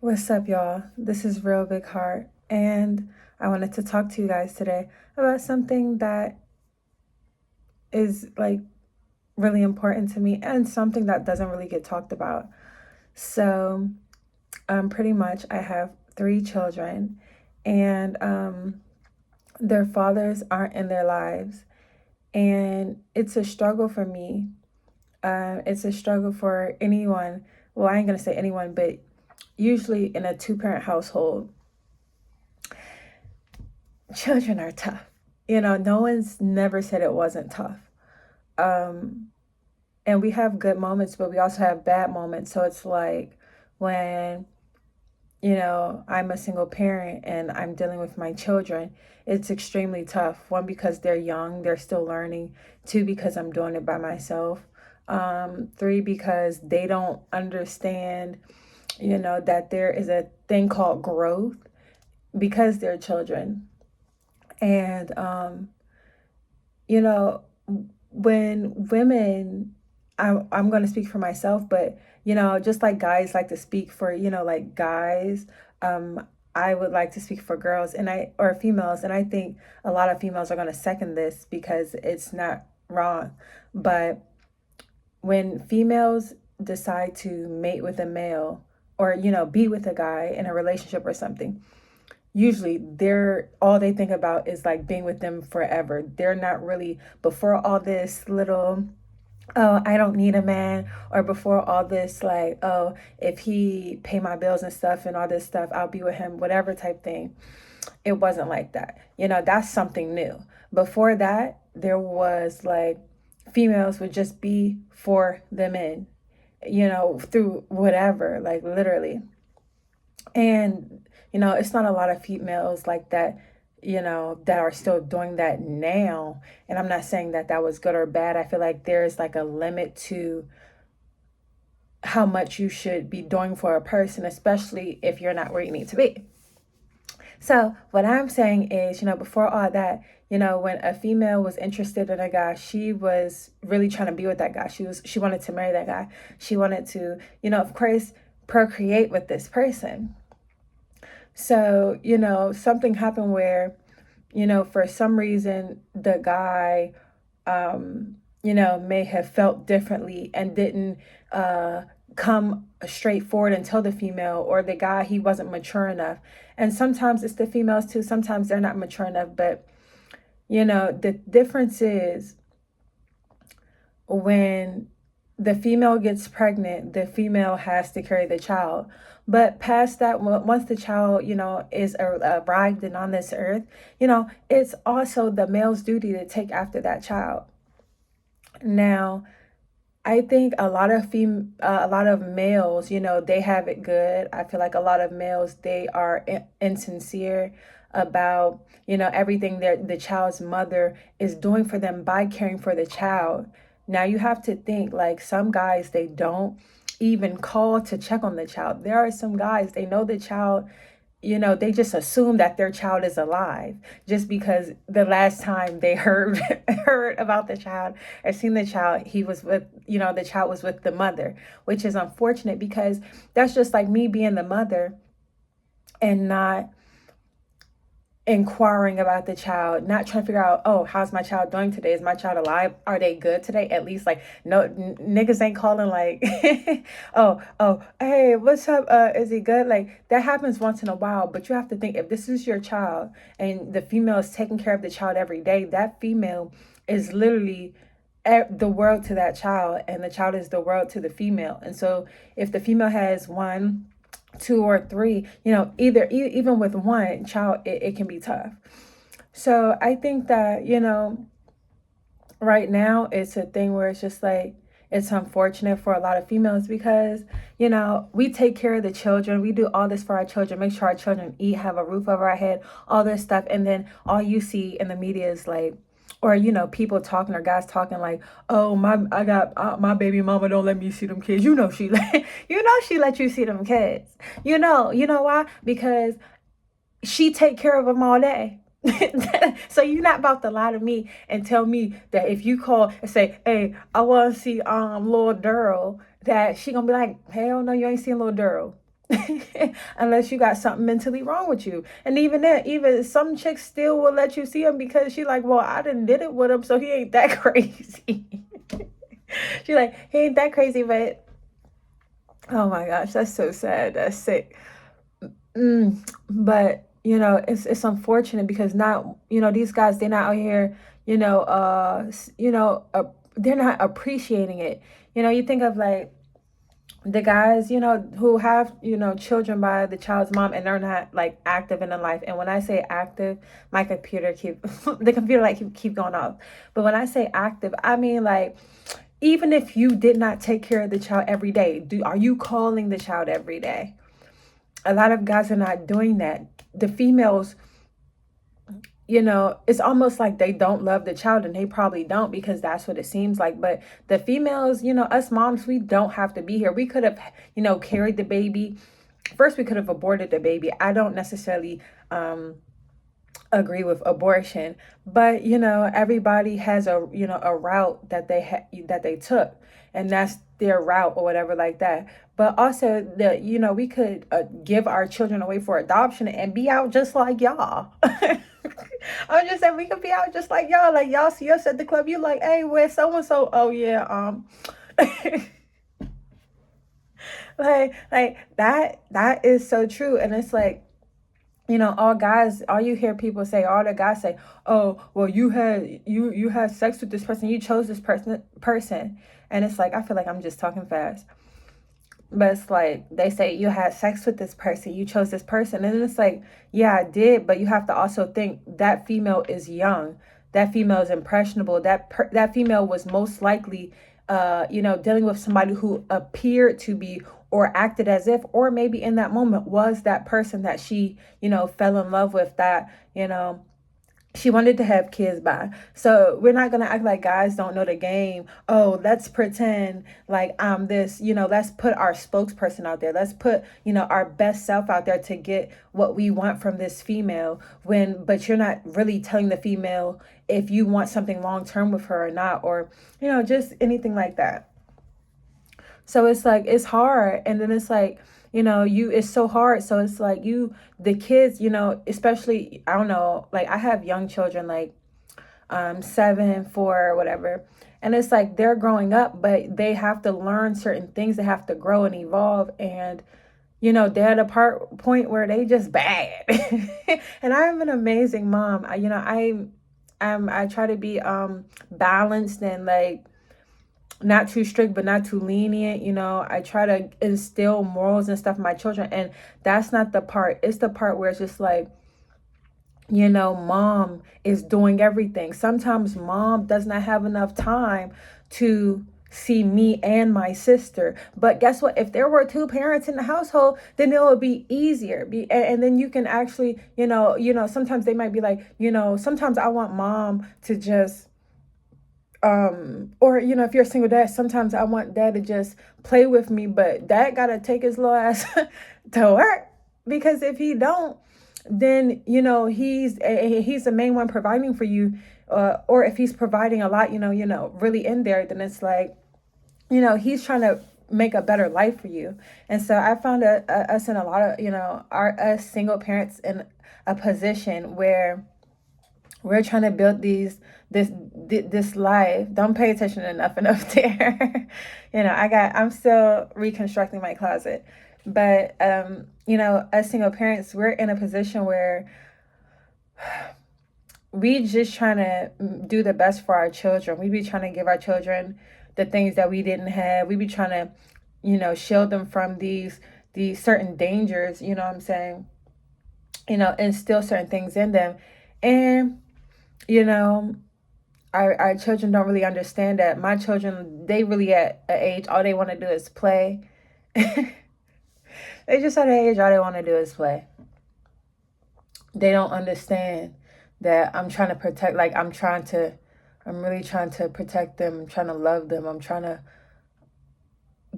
What's up, y'all? This is Real Big Heart, and I wanted to talk to you guys today about something that is really important to me and something that doesn't really get talked about. So, pretty much, I have three children, and their fathers aren't in their lives, and it's a struggle for me. It's a struggle for anyone. Well, I ain't gonna say anyone, but usually in a two-parent household children are tough. No one's never said it wasn't tough. Um, and we have good moments, but we also have bad moments. So it's like when, I'm a single parent and I'm dealing with my children, it's extremely tough. One, because they're young, they're still learning. Two, because I'm doing it by myself. Three, because they don't understand, that there is a thing called growth because they're children. And you know, when women, I'm going to speak for myself, but, just like guys like to speak for, like guys, I would like to speak for girls or females. And I think a lot of females are going to second this because it's not wrong. But when females decide to mate with a male or, be with a guy in a relationship or something, usually they're all they think about is like being with them forever. They're not really before all this little, oh, I don't need a man, or before all this like, oh, if he pay my bills and stuff and all this stuff, I'll be with him, whatever type thing. It wasn't like that. That's something new. Before that, there was like females would just be for the men, through whatever, like literally. And, it's not a lot of females like that, that are still doing that now. And I'm not saying that that was good or bad. I feel like there's like a limit to how much you should be doing for a person, especially if you're not where you need to be. So what I'm saying is, before all that, when a female was interested in a guy, she was really trying to be with that guy. She wanted to marry that guy. She wanted to, of course, procreate with this person. So, something happened where, for some reason, the guy, may have felt differently and didn't come straightforward and tell the female, or the guy, he wasn't mature enough. And sometimes it's the females too. Sometimes they're not mature enough. But, the difference is when the female gets pregnant, the female has to carry the child. But past that, once the child, is arrived and on this earth, it's also the male's duty to take after that child. Now, I think a lot of males, they have it good. I feel like a lot of males, they are insincere about, everything that the child's mother is doing for them by caring for the child. Now you have to think like some guys, they don't even call to check on the child. There are some guys, they know the child, they just assume that their child is alive just because the last time they heard heard about the child or seen the child, he was with, the child was with the mother, which is unfortunate because that's just like me being the mother and not inquiring about the child, not trying to figure out, oh, how's my child doing today? Is my child alive? Are they good today? At least like no niggas ain't calling like oh, hey, what's up? Is he good? Like that happens once in a while, but you have to think if this is your child and the female is taking care of the child every day, that female is literally the world to that child, and the child is the world to the female. And so if the female has one, two, or three, either even with one child, it can be tough. So I think that, right now it's a thing where it's just like it's unfortunate for a lot of females because, we take care of the children, we do all this for our children, make sure our children eat, have a roof over our head, all this stuff, and then all you see in the media is like, or people talking or guys talking like, oh, I got my baby mama don't let me see them kids. She let she let you see them kids. You know why? Because she take care of them all day. So you're not about to lie to me and tell me that if you call and say, hey, I want to see little Daryl, that she gonna be like, hell no, you ain't seen little Daryl. Unless you got something mentally wrong with you. And even then, even some chicks still will let you see him because she like, well, I didn't did it with him, so he ain't that crazy. She like, he ain't that crazy, but oh my gosh, that's so sad. That's sick. But it's unfortunate because not these guys, they're not out here, they're not appreciating it. You think of like the guys, who have, children by the child's mom, and they're not like active in their life. And when I say active, my computer keep the computer like keep going off. But when I say active, I mean like even if you did not take care of the child every day, are you calling the child every day? A lot of guys are not doing that. The females, it's almost like they don't love the child, and they probably don't because that's what it seems like. But the females, us moms, we don't have to be here. We could have, carried the baby. First, we could have aborted the baby. I don't necessarily agree with abortion, but everybody has a route that they took, and that's their route or whatever like that. But also we could give our children away for adoption and be out just like y'all. I'm just saying we could be out just like y'all. Like y'all see us at the club, you like, hey, where's so and so? Oh yeah, like that is so true. And it's like, all you hear people say, all the guys say, oh, well, you had sex with this person, you chose this person. And it's like, I feel like I'm just talking fast. But it's like they say you had sex with this person, you chose this person. And it's like, yeah, I did, but you have to also think that female is young. That female is impressionable. That female was most likely dealing with somebody who appeared to be or acted as if, or maybe in that moment was that person that she, fell in love with, that, she wanted to have kids by. So we're not going to act like guys don't know the game. Oh, let's pretend like I'm this, let's put our spokesperson out there. Let's put, our best self out there to get what we want from this female, but you're not really telling the female if you want something long term with her or not, or, just anything like that. So it's like, it's hard. And then it's like, it's so hard. So it's like the kids, especially, I don't know, like I have young children, like 7, 4, whatever. And it's like they're growing up, but they have to learn certain things. They have to grow and evolve. And, they're at a point where they just bad. And I'm an amazing mom. I try to be balanced and like not too strict but not too lenient. I try to instill morals and stuff in my children, and that's not the part. It's the part where it's just like, mom is doing everything. Sometimes mom does not have enough time to see me and my sister. But guess what? If there were 2 parents in the household, then it would be easier. And then you can actually, sometimes they might be like, sometimes I want mom to just or if you're a single dad, sometimes I want dad to just play with me, but dad gotta take his little ass to work, because if he don't, then he's the main one providing for you, or if he's providing a lot, really in there, then it's like, he's trying to make a better life for you. And so I found us in a lot of, us single parents in a position where we're trying to build this life. Don't pay attention enough there. I'm still reconstructing my closet. But as single parents, we're in a position where we just trying to do the best for our children. We be trying to give our children the things that we didn't have. We be trying to, shield them from these certain dangers, you know what I'm saying? Instill certain things in them. And our children don't really understand that. My children, they really at an age, all they want to do is play. They just at an age, all they want to do is play. They don't understand that I'm trying to protect, like I'm really trying to protect them. I'm trying to love them. I'm trying to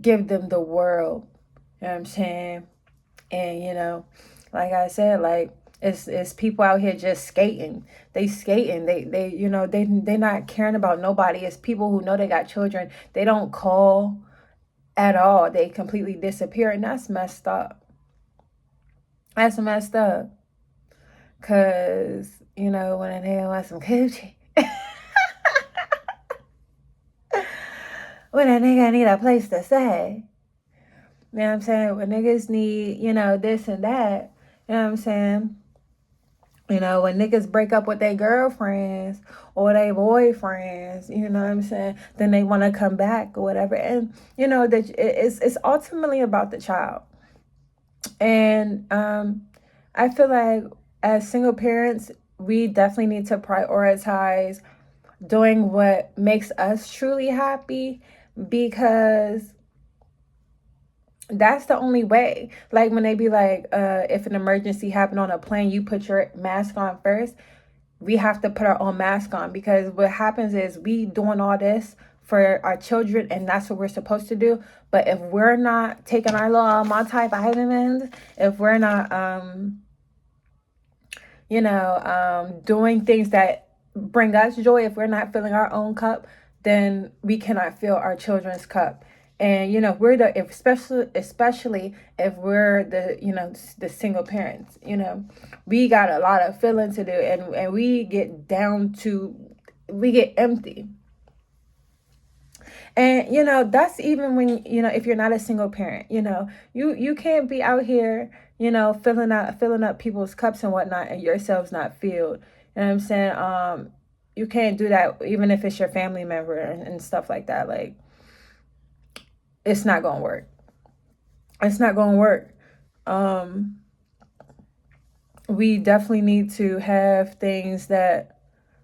give them the world. You know what I'm saying? And, like I said, like, it's people out here just skating. They skating. They not caring about nobody. It's people who know they got children. They don't call at all. They completely disappear, and that's messed up. That's messed up. Cause, when a nigga wants some coochie, when a nigga need a place to stay, you know what I'm saying? When niggas need, this and that, you know what I'm saying? When niggas break up with their girlfriends or their boyfriends, you know what I'm saying? Then they want to come back or whatever. And, that it's ultimately about the child. And I feel like as single parents, we definitely need to prioritize doing what makes us truly happy, because that's the only way. Like when they be like, if an emergency happened on a plane, you put your mask on first. We have to put our own mask on, because what happens is we doing all this for our children, and that's what we're supposed to do. But if we're not taking our little multivitamins, if we're not doing things that bring us joy, if we're not filling our own cup, then we cannot fill our children's cup. And we're the if especially if we're the single parents, we got a lot of filling to do, and we get down to, we get empty. And that's even when, if you're not a single parent, you can't be out here, filling up people's cups and whatnot, and yourselves not filled. You know what I'm saying? You can't do that even if it's your family member and stuff like that. Like, it's not gonna work. It's not gonna work. Um, we definitely need to have things that,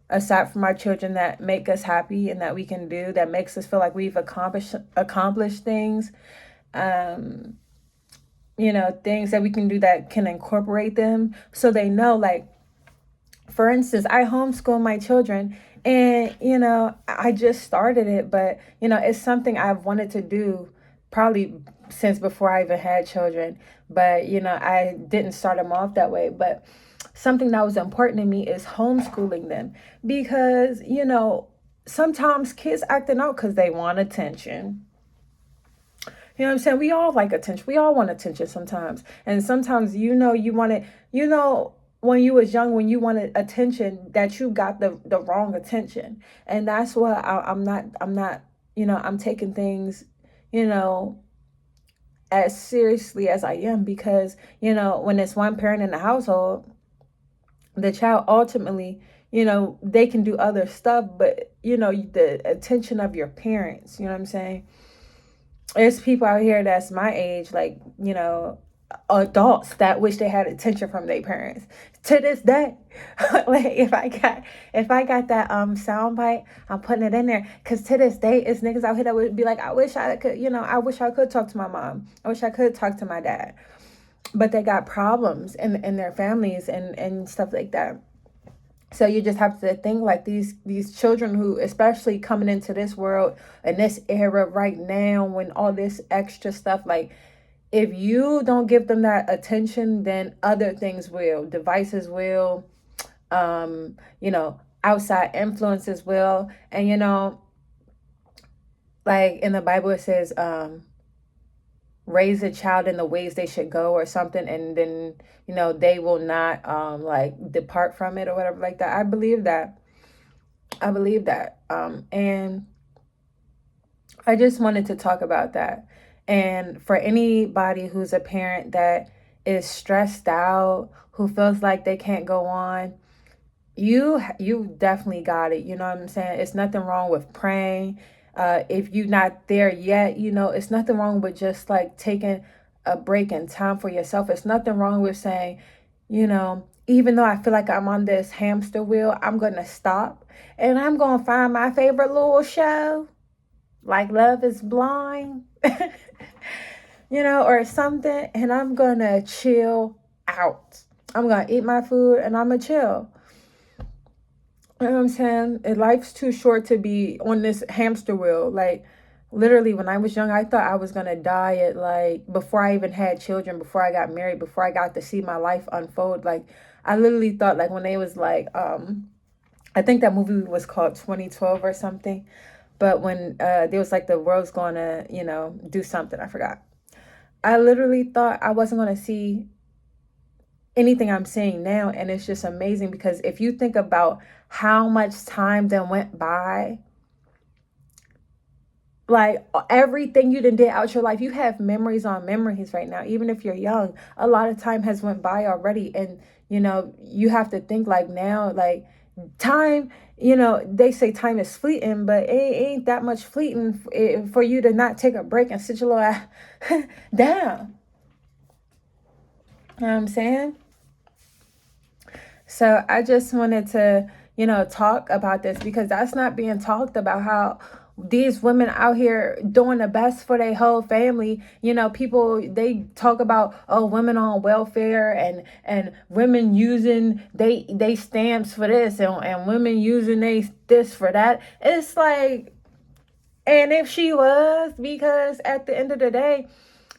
aside from our children, that make us happy and that we can do, that makes us feel like we've accomplished things. Um, things that we can do that can incorporate them, so they know, like, for instance, I homeschool my children, and I just started it, but it's something I've wanted to do probably since before I even had children. But I didn't start them off that way. But something that was important to me is homeschooling them, because sometimes kids acting out because they want attention. You know what I'm saying? We all like attention. We all want attention sometimes. And sometimes, you want it, when you was young, when you wanted attention, that you got the wrong attention. And that's what I'm not, I'm taking things, you know, as seriously as I am, because, when it's one parent in the household, the child ultimately, they can do other stuff, but, the attention of your parents, you know what I'm saying? There's people out here that's my age, like, adults that wish they had attention from their parents to this day. Like, if I got that sound bite, I'm putting it in there, because to this day it's niggas out here that would be like, I wish I could, I wish I could talk to my mom, I wish I could talk to my dad, but they got problems in their families and stuff like that. So you just have to think, like, these children who, especially coming into this world in this era right now, when all this extra stuff, like, if you don't give them that attention, then other things will, devices will, outside influences will. And like in the Bible it says, raise a child in the ways they should go, or something, and then they will not like depart from it or whatever like that. I believe that. And I just wanted to talk about that. And for anybody who's a parent that is stressed out, who feels like they can't go on, you definitely got it. You know what I'm saying? It's nothing wrong with praying. If you're not there yet, it's nothing wrong with just like taking a break in time for yourself. It's nothing wrong with saying, even though I feel like I'm on this hamster wheel, I'm gonna stop and I'm gonna find my favorite little show, like Love is Blind, or something, and I'm gonna chill out. I'm gonna eat my food and I'm gonna chill. You know what I'm saying? Life's too short to be on this hamster wheel. Like, literally, when I was young, I thought I was gonna die at, like, before I even had children, before I got married, before I got to see my life unfold. Like, I literally thought, like, when they was like, I think that movie was called 2012 or something. But when there was like, the world's gonna, do something, I forgot. I literally thought I wasn't gonna see anything I'm saying now. And it's just amazing because if you think about how much time then went by, like everything you done did out your life, you have memories on memories right now. Even if you're young, a lot of time has went by already. And you have to think like now, like time, they say time is fleeting, but it ain't that much fleeting for you to not take a break and sit your little ass down. You know what I'm saying? So I just wanted to, talk about this because that's not being talked about, how these women out here doing the best for their whole family. People, they talk about, oh, women on welfare and women using they stamps for this and women using they this for that. It's like, and if she was, because at the end of the day,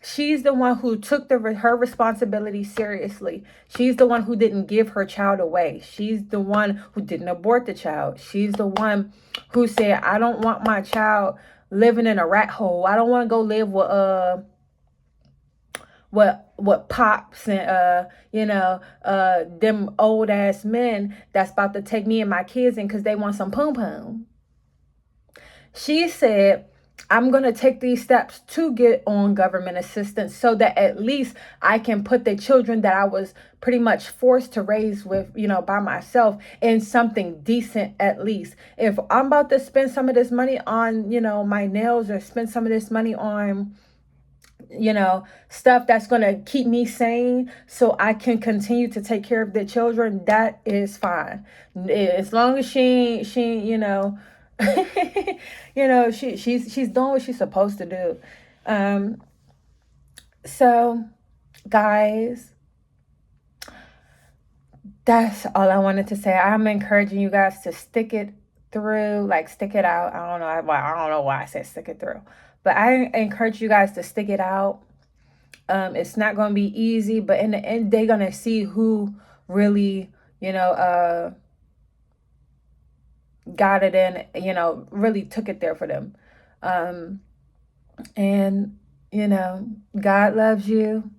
she's the one who took her responsibility seriously. She's the one who didn't give her child away. She's the one who didn't abort the child. She's the one who said, I don't want my child living in a rat hole. I don't want to go live with what pops and them old ass men that's about to take me and my kids in because they want some poom poom. She said, I'm going to take these steps to get on government assistance so that at least I can put the children that I was pretty much forced to raise with, by myself in something decent at least. If I'm about to spend some of this money on, my nails, or spend some of this money on, stuff that's going to keep me sane so I can continue to take care of the children, that is fine. As long as she she's doing what she's supposed to do. So guys, that's all I wanted to say. I'm encouraging you guys to stick it through, like stick it out. I don't know why I said stick it through, but I encourage you guys to stick it out. It's not going to be easy, but in the end, they're going to see who really, got it in, really took it there for them. And, God loves you.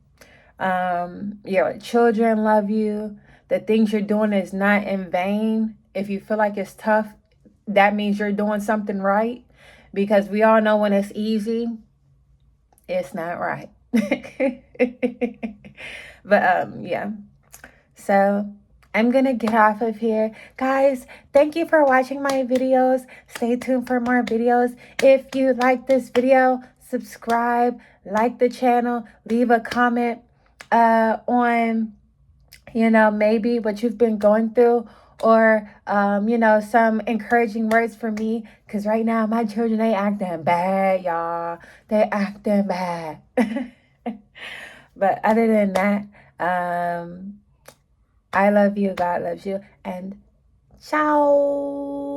Your children love you. The things you're doing is not in vain. If you feel like it's tough, that means you're doing something right. Because we all know when it's easy, it's not right. But yeah. So I'm gonna get off of here. Guys, thank you for watching my videos. Stay tuned for more videos. If you like this video, subscribe, like the channel, leave a comment on, maybe what you've been going through, or some encouraging words for me, because right now my children, they acting bad, y'all. They acting bad. But other than that, I love you, God loves you, and ciao.